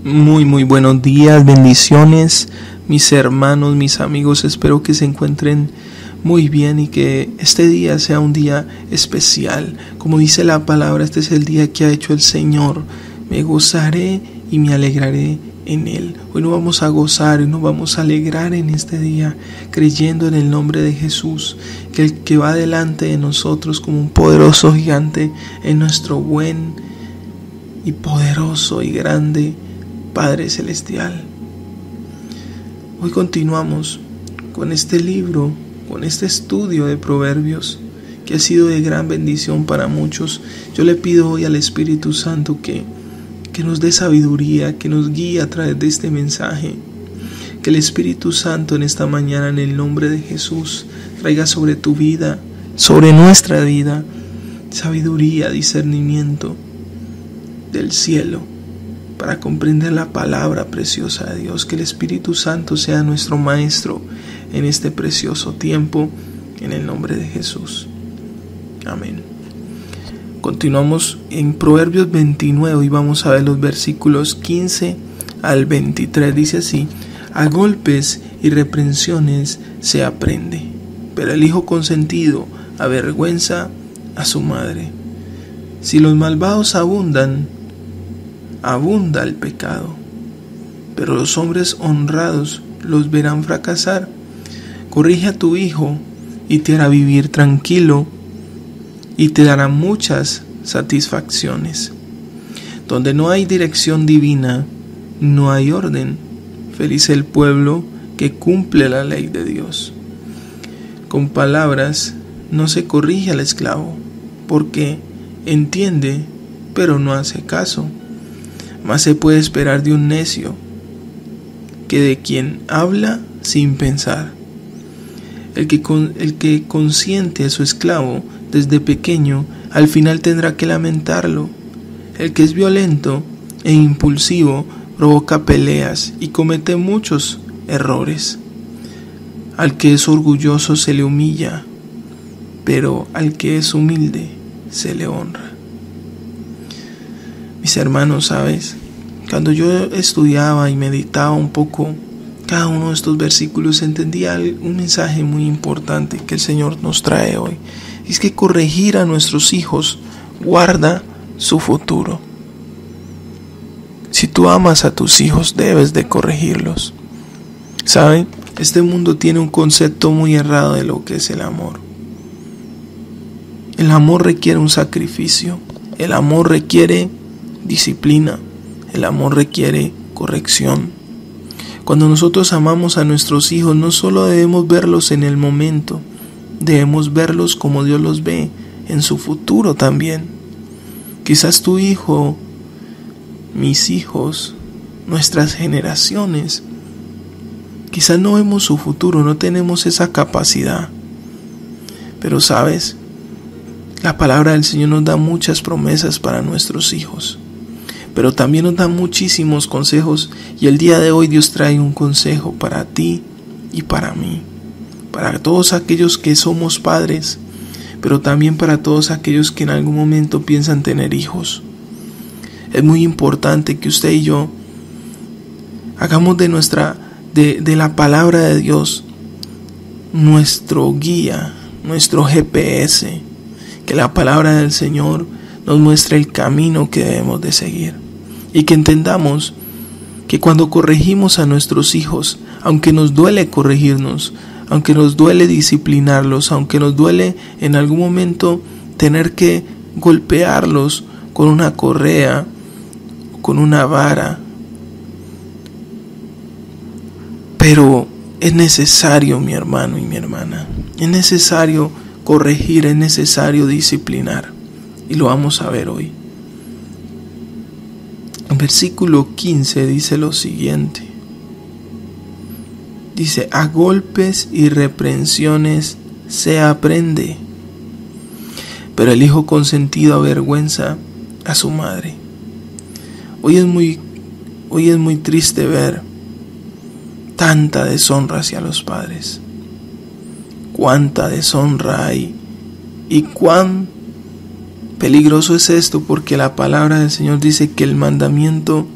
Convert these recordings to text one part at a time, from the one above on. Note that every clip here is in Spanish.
Muy buenos días, bendiciones, mis hermanos, mis amigos. Espero que se encuentren muy bien y que este día sea un día especial. Como dice la palabra, este es el día que ha hecho el Señor. Me gozaré y me alegraré en Él. Hoy nos vamos a gozar y nos vamos a alegrar en este día, creyendo en el nombre de Jesús, que el que va delante de nosotros como un poderoso gigante es nuestro buen y poderoso y grande Padre Celestial. Hoy continuamos con este libro, con este estudio de Proverbios, que ha sido de gran bendición para muchos. Yo le pido hoy al Espíritu Santo que nos dé sabiduría, que nos guíe a través de este mensaje. Que el Espíritu Santo en esta mañana, en el nombre de Jesús, traiga sobre tu vida, sobre nuestra vida, sabiduría, discernimiento del cielo, para comprender la palabra preciosa de Dios. Que el Espíritu Santo sea nuestro Maestro en este precioso tiempo, en el nombre de Jesús. Amén. Continuamos en Proverbios 29 y vamos a ver los versículos 15 al 23. Dice así: a golpes y reprensiones se aprende, pero el hijo consentido avergüenza a su madre. Si los malvados abunda el pecado, pero los hombres honrados los verán fracasar. Corrige a tu hijo y te hará vivir tranquilo y te dará muchas satisfacciones. Donde no hay dirección divina, no hay orden. Feliz el pueblo que cumple la ley de Dios. Con palabras no se corrige al esclavo, porque entiende, pero no hace caso. Más se puede esperar de un necio que de quien habla sin pensar. El que consiente a su esclavo desde pequeño, al final tendrá que lamentarlo. El que es violento e impulsivo provoca peleas y comete muchos errores. Al que es orgulloso se le humilla, pero al que es humilde se le honra. Mis hermanos, ¿sabes? Cuando yo estudiaba y meditaba un poco cada uno de estos versículos, entendía un mensaje muy importante que el Señor nos trae hoy. Es que corregir a nuestros hijos guarda su futuro. Si tú amas a tus hijos, debes de corregirlos. ¿Saben? Este mundo tiene un concepto muy errado de lo que es el amor. El amor requiere un sacrificio. El amor requiere disciplina. El amor requiere corrección. Cuando nosotros amamos a nuestros hijos, no solo debemos verlos en el momento, debemos verlos como Dios los ve, en su futuro también. Quizás tu hijo, mis hijos, nuestras generaciones, quizás no vemos su futuro, no tenemos esa capacidad. Pero sabes, la palabra del Señor nos da muchas promesas para nuestros hijos, pero también nos da muchísimos consejos, y el día de hoy Dios trae un consejo para ti y para mí, para todos aquellos que somos padres, pero también para todos aquellos que en algún momento piensan tener hijos. Es muy importante que usted y yo hagamos de la palabra de Dios nuestro guía, nuestro GPS, que la palabra del Señor nos muestre el camino que debemos de seguir, y que entendamos que cuando corregimos a nuestros hijos, aunque nos duele corregirnos, aunque nos duele disciplinarlos, aunque nos duele en algún momento tener que golpearlos con una correa, con una vara, pero es necesario, mi hermano y mi hermana, es necesario corregir, es necesario disciplinar, y lo vamos a ver hoy. En versículo 15 dice lo siguiente. Dice: a golpes y reprensiones se aprende, pero el hijo consentido avergüenza a su madre. Hoy es muy triste ver tanta deshonra hacia los padres. Cuánta deshonra hay y cuán peligroso es esto, porque la palabra del Señor dice que el mandamiento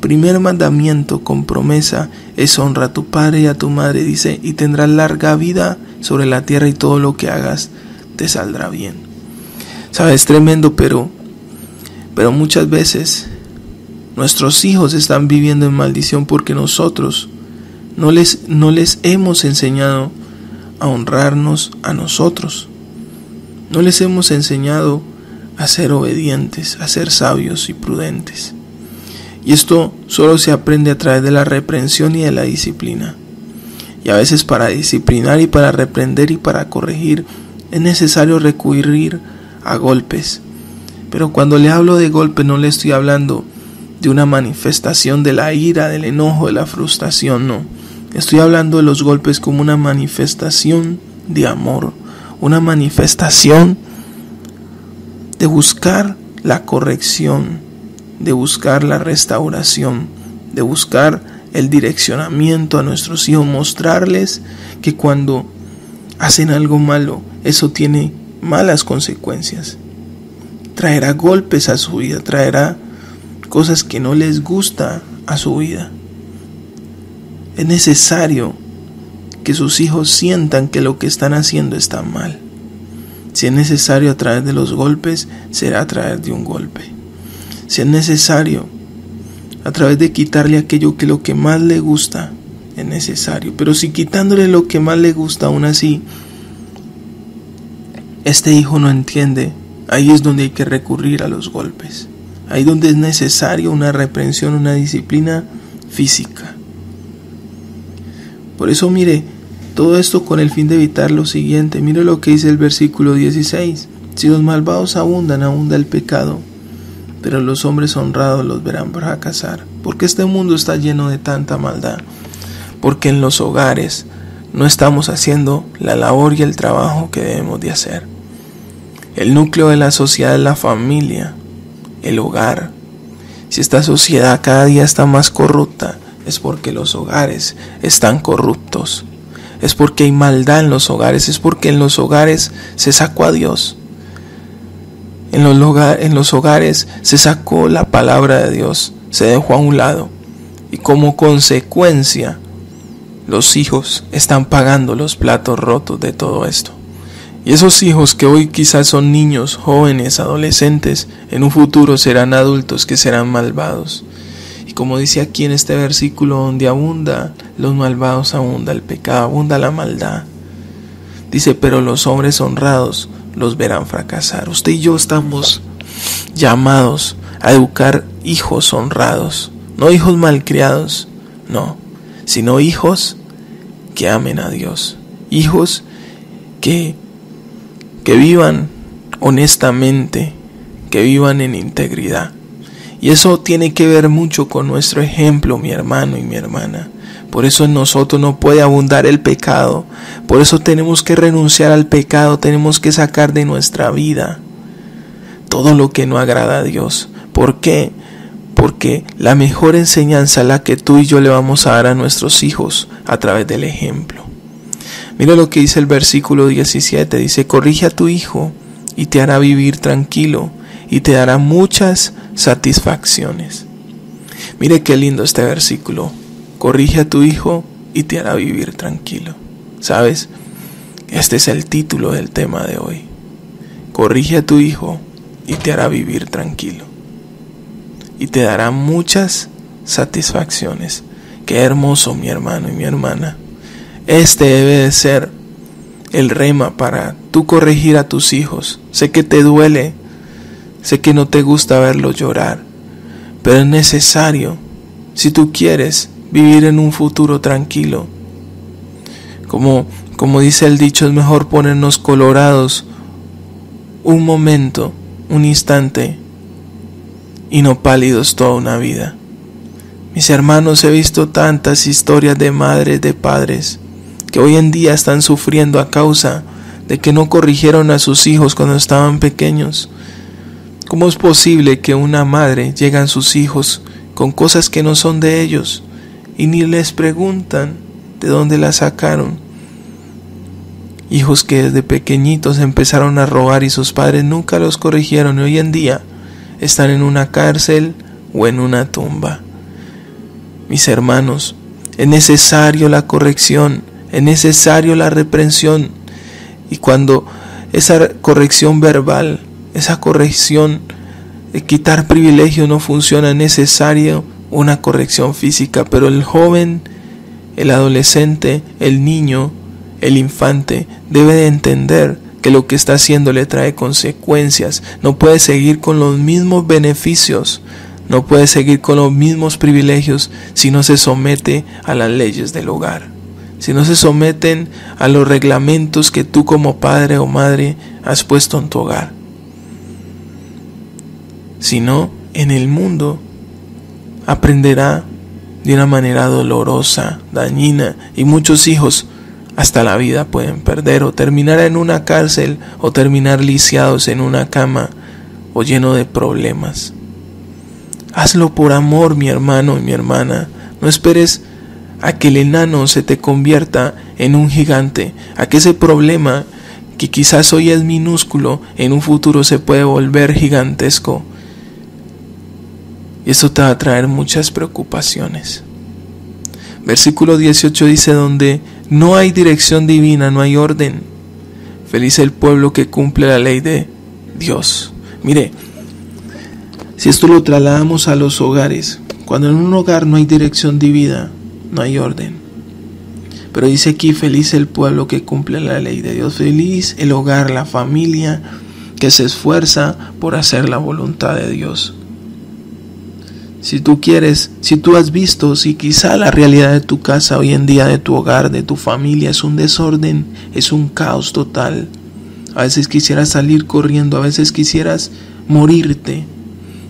primer mandamiento con promesa es honra a tu padre y a tu madre, dice, y tendrás larga vida sobre la tierra y todo lo que hagas te saldrá bien. Sabes, es tremendo, pero muchas veces nuestros hijos están viviendo en maldición porque nosotros no les hemos enseñado a honrarnos a nosotros. No les hemos enseñado a ser obedientes, a ser sabios y prudentes. Y esto solo se aprende a través de la reprensión y de la disciplina. Y a veces para disciplinar y para reprender y para corregir es necesario recurrir a golpes. Pero cuando le hablo de golpe no le estoy hablando de una manifestación de la ira, del enojo, de la frustración, no. Estoy hablando de los golpes como una manifestación de amor, una manifestación de buscar la corrección, de buscar la restauración, de buscar el direccionamiento a nuestros hijos, mostrarles que cuando hacen algo malo, eso tiene malas consecuencias. Traerá golpes a su vida, traerá cosas que no les gusta a su vida. Es necesario que sus hijos sientan que lo que están haciendo está mal. Si es necesario a través de los golpes, será a través de un golpe. Si es necesario a través de quitarle aquello que lo que más le gusta, es necesario. Pero si quitándole lo que más le gusta, aún así, este hijo no entiende, ahí es donde hay que recurrir a los golpes. Ahí donde es necesario una reprensión, una disciplina física. Por eso mire, todo esto con el fin de evitar lo siguiente. Mire lo que dice el versículo 16. Si los malvados abunda el pecado, pero los hombres honrados los verán fracasar. Porque este mundo está lleno de tanta maldad. Porque en los hogares no estamos haciendo la labor y el trabajo que debemos de hacer. El núcleo de la sociedad es la familia, el hogar. Si esta sociedad cada día está más corrupta, es porque los hogares están corruptos. Es porque hay maldad en los hogares, es porque en los hogares se sacó a Dios. En los hogares se sacó la palabra de Dios, se dejó a un lado. Y como consecuencia, los hijos están pagando los platos rotos de todo esto. Y esos hijos que hoy quizás son niños, jóvenes, adolescentes, en un futuro serán adultos que serán malvados. Y como dice aquí en este versículo, donde abunda los malvados, abunda el pecado, abunda la maldad. Dice, pero los hombres honrados los verán fracasar. Usted y yo estamos llamados a educar hijos honrados, no hijos malcriados, no, sino hijos que amen a Dios, hijos que vivan honestamente, que vivan en integridad. Y eso tiene que ver mucho con nuestro ejemplo, mi hermano y mi hermana. Por eso en nosotros no puede abundar el pecado. Por eso tenemos que renunciar al pecado, tenemos que sacar de nuestra vida todo lo que no agrada a Dios. ¿Por qué? Porque la mejor enseñanza es la que tú y yo le vamos a dar a nuestros hijos a través del ejemplo. Mira lo que dice el versículo 17, dice, corrige a tu hijo y te hará vivir tranquilo y te dará muchas satisfacciones. Mire qué lindo este versículo, corrige a tu hijo y te hará vivir tranquilo. ¿Sabes? Este es el título del tema de hoy, corrige a tu hijo y te hará vivir tranquilo y te dará muchas satisfacciones. Qué hermoso, mi hermano y mi hermana. Este debe de ser el rema para tú corregir a tus hijos. Sé que te duele, sé que no te gusta verlos llorar, pero es necesario si tú quieres vivir en un futuro tranquilo. Como dice el dicho, es mejor ponernos colorados un momento, un instante, y no pálidos toda una vida. Mis hermanos, he visto tantas historias de madres, de padres, que hoy en día están sufriendo a causa de que no corrigieron a sus hijos cuando estaban pequeños. ¿Cómo es posible que una madre llegue a sus hijos con cosas que no son de ellos y ni les preguntan de dónde las sacaron? Hijos que desde pequeñitos empezaron a robar y sus padres nunca los corrigieron y hoy en día están en una cárcel o en una tumba. Mis hermanos, es necesario la corrección, es necesario la reprensión. Y cuando esa corrección verbal, esa corrección de quitar privilegio no funciona, es necesario una corrección física. Pero el joven, el adolescente, el niño, el infante debe de entender que lo que está haciendo le trae consecuencias. No puede seguir con los mismos beneficios, no puede seguir con los mismos privilegios si no se somete a las leyes del hogar, si no se someten a los reglamentos que tú como padre o madre has puesto en tu hogar. Si no, en el mundo aprenderá de una manera dolorosa, dañina, y muchos hijos hasta la vida pueden perder, o terminar en una cárcel, o terminar lisiados en una cama, o lleno de problemas. Hazlo por amor, mi hermano y mi hermana. No esperes a que el enano se te convierta en un gigante, a que ese problema que quizás hoy es minúsculo, en un futuro se puede volver gigantesco. Y eso te va a traer muchas preocupaciones. Versículo 18 dice: donde no hay dirección divina, no hay orden. Feliz el pueblo que cumple la ley de Dios. Mire, si esto lo trasladamos a los hogares, cuando en un hogar no hay dirección divina, no hay orden. Pero dice aquí: feliz el pueblo que cumple la ley de Dios. Feliz el hogar, la familia que se esfuerza por hacer la voluntad de Dios. Si tú quieres, si tú has visto, si quizá la realidad de tu casa hoy en día, de tu hogar, de tu familia, es un desorden, es un caos total. A veces quisieras salir corriendo, a veces quisieras morirte,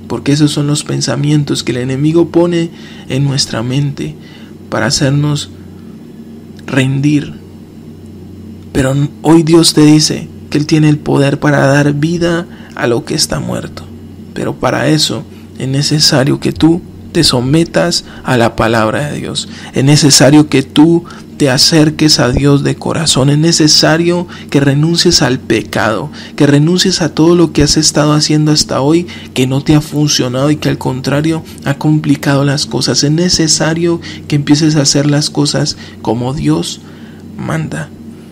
porque esos son los pensamientos que el enemigo pone en nuestra mente para hacernos rendir. Pero hoy Dios te dice que Él tiene el poder para dar vida a lo que está muerto. Pero para eso es necesario que tú te sometas a la palabra de Dios. Es necesario que tú te acerques a Dios de corazón. Es necesario que renuncies al pecado, que renuncies a todo lo que has estado haciendo hasta hoy que no te ha funcionado y que al contrario ha complicado las cosas. Es necesario que empieces a hacer las cosas como Dios manda.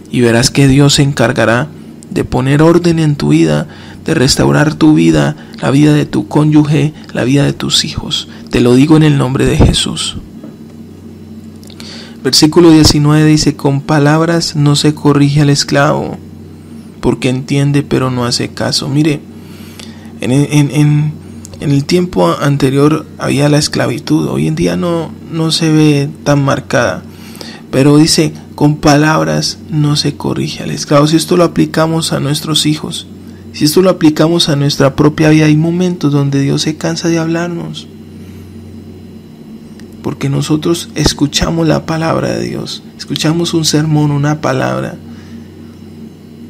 Y verás que Dios se encargará de poner orden en tu vida, de restaurar tu vida, la vida de tu cónyuge, la vida de tus hijos. Te lo digo en el nombre de Jesús. Versículo 19 dice: con palabras no se corrige al esclavo, porque entiende pero no hace caso. Mire, en el tiempo anterior había la esclavitud, hoy en día no se ve tan marcada, pero dice: con palabras no se corrige al esclavo. Si esto lo aplicamos a nuestros hijos, si esto lo aplicamos a nuestra propia vida, hay momentos donde Dios se cansa de hablarnos, porque nosotros escuchamos la palabra de Dios, escuchamos un sermón, una palabra,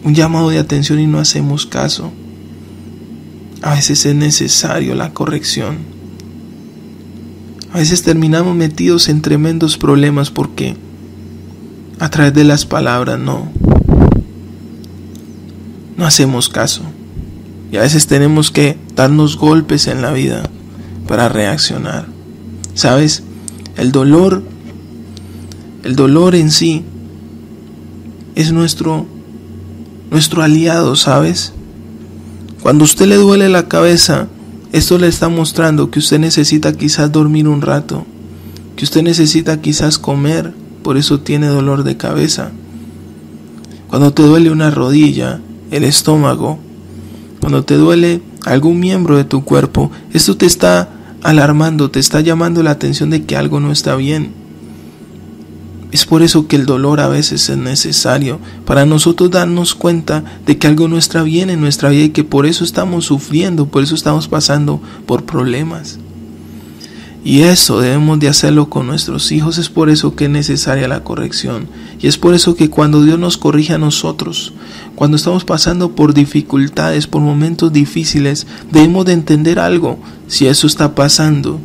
un llamado de atención y no hacemos caso. A veces es necesario la corrección. A veces terminamos metidos en tremendos problemas porque a través de las palabras no hacemos caso. Y a veces tenemos que darnos golpes en la vida para reaccionar. ¿Sabes? El dolor en sí es nuestro aliado, ¿sabes? Cuando a usted le duele la cabeza, esto le está mostrando que usted necesita quizás dormir un rato, que usted necesita quizás comer, por eso tiene dolor de cabeza. Cuando te duele una rodilla, el estómago, cuando te duele algún miembro de tu cuerpo, esto te está alarmando, te está llamando la atención de que algo no está bien. Es por eso que el dolor a veces es necesario, para nosotros darnos cuenta de que algo no está bien en nuestra vida y que por eso estamos sufriendo, por eso estamos pasando por problemas. Y eso debemos de hacerlo con nuestros hijos. Es por eso que es necesaria la corrección. Y es por eso que cuando Dios nos corrige a nosotros, cuando estamos pasando por dificultades, por momentos difíciles, debemos de entender algo. Si eso está pasando,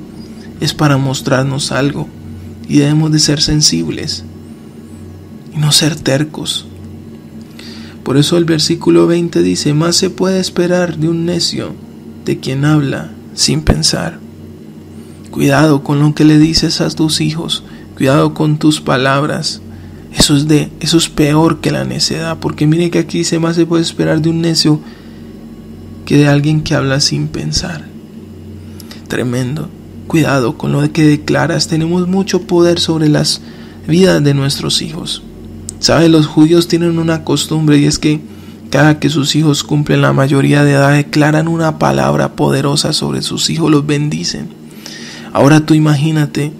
es para mostrarnos algo. Y debemos de ser sensibles y no ser tercos. Por eso el versículo 20 dice: más se puede esperar de un necio, de quien habla sin pensar. Cuidado con lo que le dices a tus hijos. Cuidado con tus palabras. Eso es peor que la necedad. Porque mire que aquí más se puede esperar de un necio que de alguien que habla sin pensar. Tremendo. Cuidado con lo que declaras. Tenemos mucho poder sobre las vidas de nuestros hijos. ¿Sabes? Los judíos tienen una costumbre, y es que cada que sus hijos cumplen la mayoría de edad declaran una palabra poderosa sobre sus hijos, los bendicen. Ahora tú imagínate,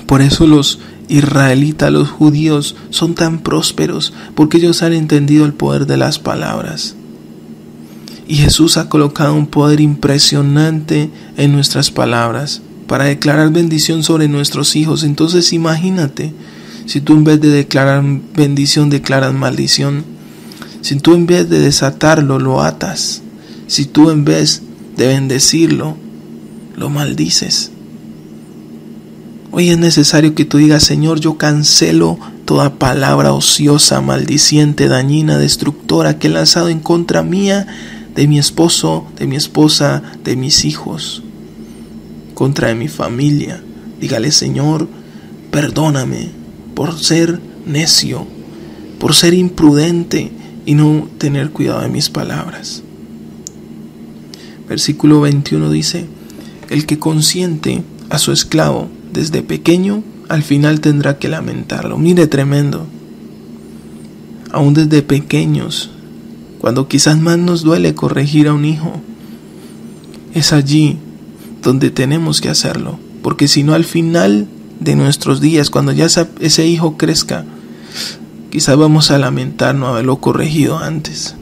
por eso los israelitas, los judíos son tan prósperos, porque ellos han entendido el poder de las palabras. Y Jesús ha colocado un poder impresionante en nuestras palabras para declarar bendición sobre nuestros hijos. Entonces imagínate, si tú en vez de declarar bendición declaras maldición, si tú en vez de desatarlo lo atas, si tú en vez de bendecirlo lo maldices. Hoy es necesario que tú digas: Señor, yo cancelo toda palabra ociosa, maldiciente, dañina, destructora que he lanzado en contra mía, de mi esposo, de mi esposa, de mis hijos, contra de mi familia. Dígale: Señor, perdóname por ser necio, por ser imprudente y no tener cuidado de mis palabras. Versículo 21 dice: el que consiente a su esclavo desde pequeño, al final tendrá que lamentarlo. Mire, tremendo. Aún desde pequeños, cuando quizás más nos duele corregir a un hijo, es allí donde tenemos que hacerlo. Porque si no, al final de nuestros días, cuando ya ese hijo crezca, quizás vamos a lamentar no haberlo corregido antes.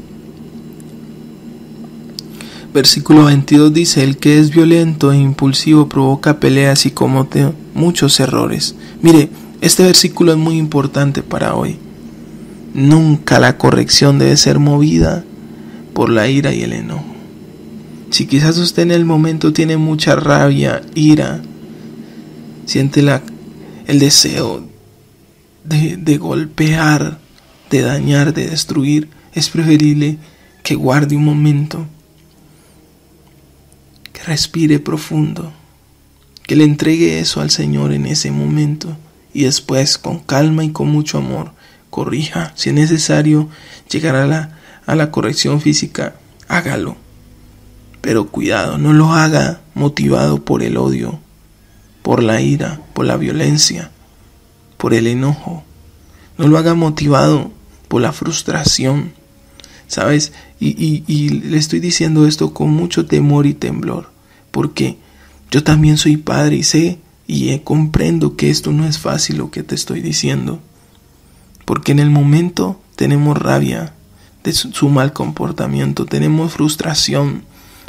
Versículo 22 dice: el que es violento e impulsivo provoca peleas y comete muchos errores. Mire, este versículo es muy importante para hoy. Nunca la corrección debe ser movida por la ira y el enojo. Si quizás usted en el momento tiene mucha rabia, ira, siente el deseo de golpear, de dañar, de destruir, es preferible que guarde un momento, que respire profundo, que le entregue eso al Señor en ese momento y después con calma y con mucho amor corrija. Si es necesario llegar a la corrección física, hágalo, pero cuidado, no lo haga motivado por el odio, por la ira, por la violencia, por el enojo. No lo haga motivado por la frustración, ¿sabes? Y le estoy diciendo esto con mucho temor y temblor, porque yo también soy padre y sé y comprendo que esto no es fácil lo que te estoy diciendo, porque en el momento tenemos rabia de su mal comportamiento, tenemos frustración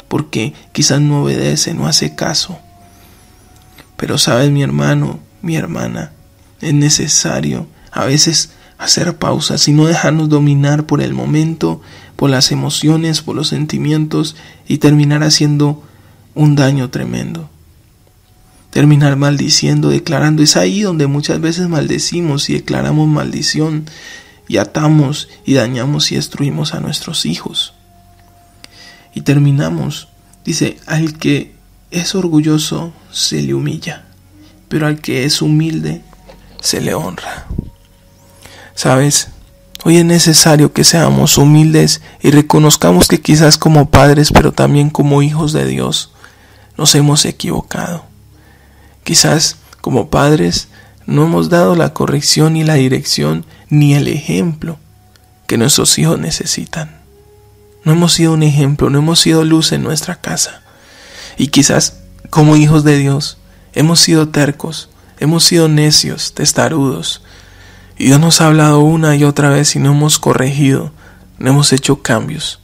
porque quizás no obedece, no hace caso. Pero sabes, mi hermano, mi hermana, es necesario a veces hacer pausas y no dejarnos dominar por el momento, por las emociones, por los sentimientos y terminar haciendo un daño tremendo. Terminar maldiciendo, declarando. Es ahí donde muchas veces maldecimos y declaramos maldición y atamos y dañamos y destruimos a nuestros hijos. Y terminamos, dice: al que es orgulloso se le humilla, pero al que es humilde se le honra. ¿Sabes? Hoy es necesario que seamos humildes y reconozcamos que quizás como padres, pero también como hijos de Dios, nos hemos equivocado. Quizás como padres no hemos dado la corrección ni la dirección ni el ejemplo que nuestros hijos necesitan. No hemos sido un ejemplo, no hemos sido luz en nuestra casa. Y quizás como hijos de Dios hemos sido tercos, hemos sido necios, testarudos. Y Dios nos ha hablado una y otra vez y no hemos corregido, no hemos hecho cambios.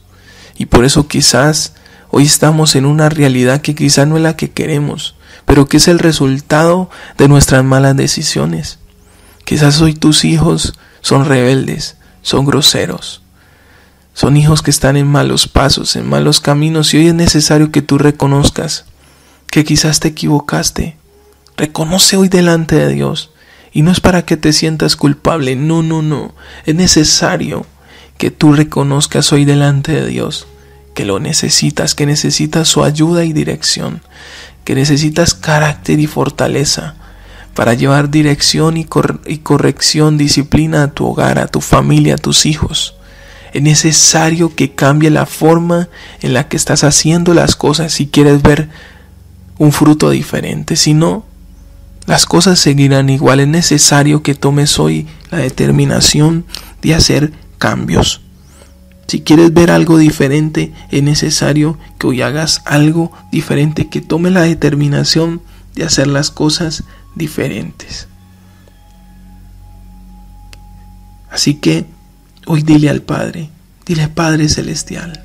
Y por eso quizás hoy estamos en una realidad que quizás no es la que queremos, pero que es el resultado de nuestras malas decisiones. Quizás hoy tus hijos son rebeldes, son groseros, son hijos que están en malos pasos, en malos caminos, y hoy es necesario que tú reconozcas que quizás te equivocaste. Reconoce hoy delante de Dios, y no es para que te sientas culpable, no, es necesario que tú reconozcas hoy delante de Dios que lo necesitas, que necesitas su ayuda y dirección, que necesitas carácter y fortaleza para llevar dirección y corrección, disciplina a tu hogar, a tu familia, a tus hijos. Es necesario que cambie la forma en la que estás haciendo las cosas si quieres ver un fruto diferente. Si no, las cosas seguirán igual. Es necesario que tomes hoy la determinación de hacer cambios. Si quieres ver algo diferente, es necesario que hoy hagas algo diferente, que tomes la determinación de hacer las cosas diferentes. Así que hoy dile al Padre, dile Padre Celestial,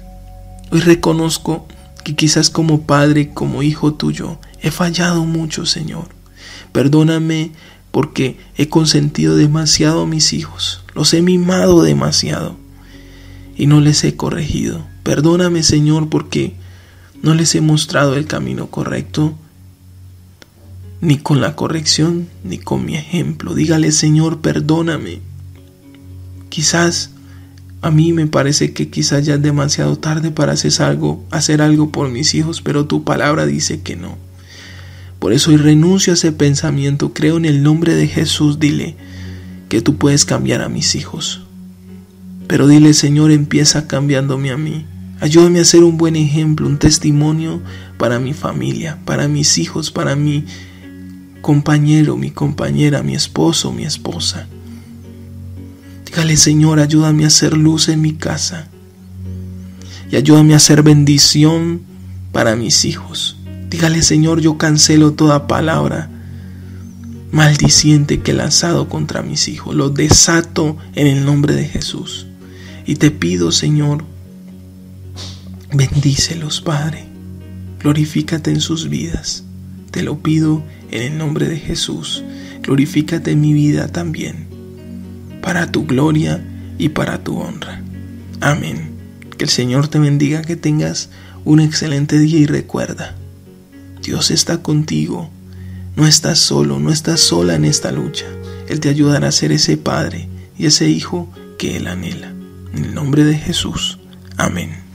hoy reconozco que quizás como padre, como hijo tuyo, he fallado mucho, Señor. Perdóname porque he consentido demasiado a mis hijos, los he mimado demasiado y no les he corregido. Perdóname, Señor, porque no les he mostrado el camino correcto, ni con la corrección, ni con mi ejemplo. Dígale, Señor, perdóname. Quizás a mí me parece que quizás ya es demasiado tarde para hacer algo por mis hijos, pero tu palabra dice que no. Por eso hoy renuncio a ese pensamiento, creo en el nombre de Jesús. Dile que tú puedes cambiar a mis hijos. Pero dile, Señor, empieza cambiándome a mí. Ayúdame a ser un buen ejemplo, un testimonio para mi familia, para mis hijos, para mi compañero, mi compañera, mi esposo, mi esposa. Dígale, Señor, ayúdame a hacer luz en mi casa y ayúdame a hacer bendición para mis hijos. Dígale, Señor, yo cancelo toda palabra maldiciente que he lanzado contra mis hijos. Los desato en el nombre de Jesús. Y te pido, Señor, bendícelos, Padre. Glorifícate en sus vidas. Te lo pido en el nombre de Jesús. Glorifícate en mi vida también, para tu gloria y para tu honra. Amén. Que el Señor te bendiga, que tengas un excelente día y recuerda, Dios está contigo. No estás solo, no estás sola en esta lucha. Él te ayudará a ser ese padre y ese hijo que Él anhela. En el nombre de Jesús. Amén.